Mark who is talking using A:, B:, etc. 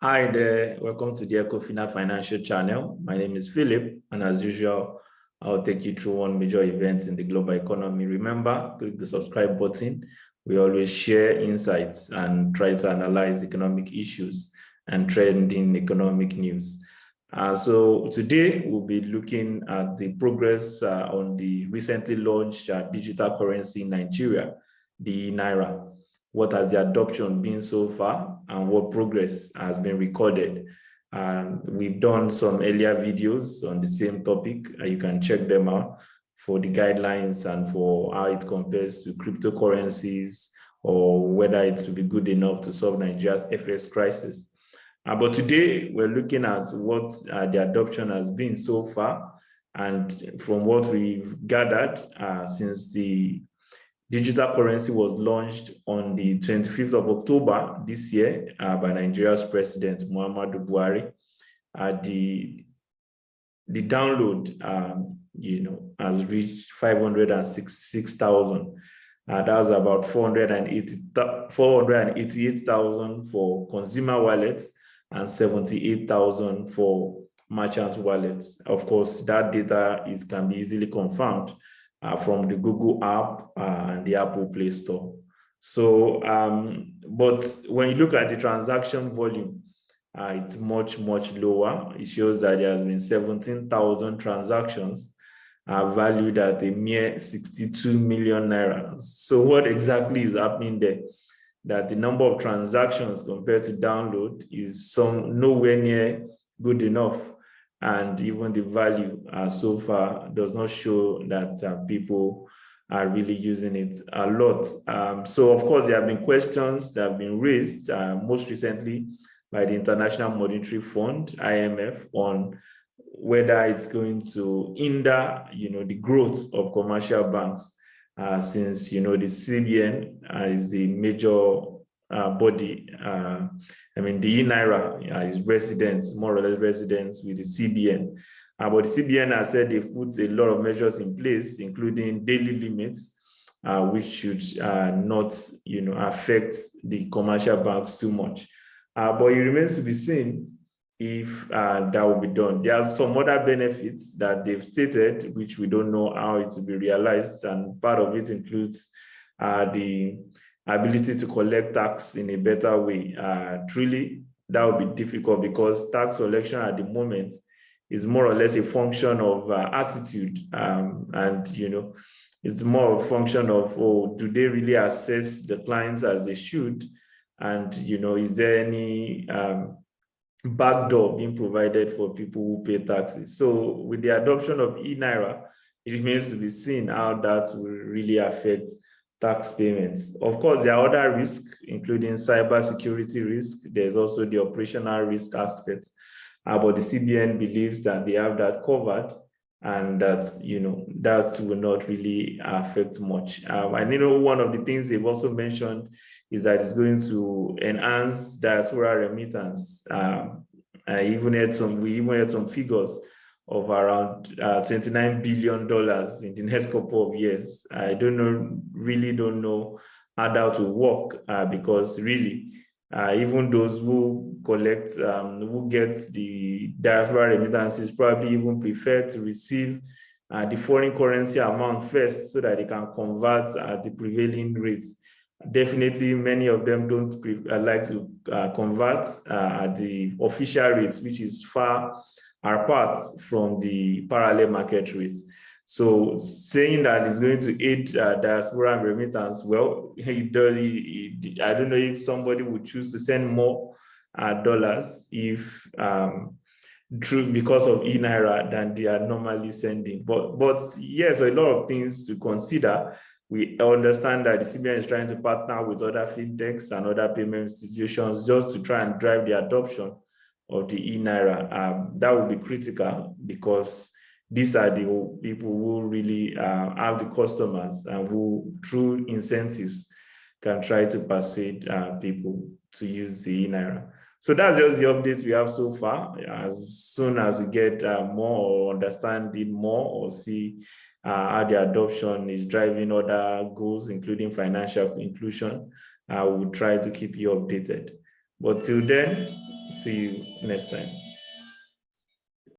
A: Hi there, welcome to the Ecofina Financial Channel. My name is Philip, and as usual, I'll take you through one major event in the global economy. Remember, click the subscribe button. We always share insights and try to analyze economic issues and trending economic news. So today we'll be looking at the progress on the recently launched digital currency in Nigeria, the Naira. What has the adoption been so far and what progress has been recorded? We've done some earlier videos on the same topic. You can check them out for the guidelines and for how it compares to cryptocurrencies or whether it will be good enough to solve Nigeria's FX crisis. But today we're looking at what the adoption has been so far. And from what we've gathered since the digital currency was launched on the 25th of October this year by Nigeria's President Muhammadu Buhari. The download, has reached 566,000. That's about 488,000 for consumer wallets and 78,000 for merchant wallets. Of course, that data can be easily confirmed from the Google app and the Apple Play Store. So, but when you look at the transaction volume, it's much, much lower. It shows that there has been 17,000 transactions valued at a mere 62 million naira. So what exactly is happening there? That the number of transactions compared to download is nowhere near good enough. And even the value so far does not show that people are really using it a lot. So, of course, there have been questions that have been raised most recently by the International Monetary Fund, IMF, on whether it's going to hinder, the growth of commercial banks, since, the CBN is the major body. The e-Naira is residents, more or less residents with the CBN. But the CBN has said they've put a lot of measures in place, including daily limits, which should not, affect the commercial banks too much. But it remains to be seen if that will be done. There are some other benefits that they've stated, which we don't know how it will be realized, and part of it includes the ability to collect tax in a better way. Truly, that would be difficult because tax collection at the moment is more or less a function of attitude. It's more a function of, do they really assess the clients as they should? And, is there any backdoor being provided for people who pay taxes? So with the adoption of e-Naira, it remains to be seen how that will really affect tax payments. Of course, there are other risks, including cyber security risk. There's also the operational risk aspect. But the CBN believes that they have that covered and that, that will not really affect much. One of the things they've also mentioned is that it's going to enhance diaspora remittance. We even had some figures of around $29 billion in the next couple of years. I really don't know how that will work because really, even those who collect, who get the diaspora remittances probably even prefer to receive the foreign currency amount first so that they can convert at the prevailing rates. Definitely, many of them don't like to convert at the official rates, which is far apart from the parallel market rates. So saying that it's going to aid diaspora remittance, well, I don't know if somebody would choose to send more dollars if because of e-Naira than they are normally sending. But yes, a lot of things to consider. We understand that the CBN is trying to partner with other fintechs and other payment institutions just to try and drive the adoption of the e-Naira. That would be critical because these are the people who really have the customers and who, through incentives, can try to persuade people to use the e-Naira. So that's just the updates we have so far. As soon as we get more or understand it more or see how the adoption is driving other goals, including financial inclusion, we will try to keep you updated. But till then, See you next time.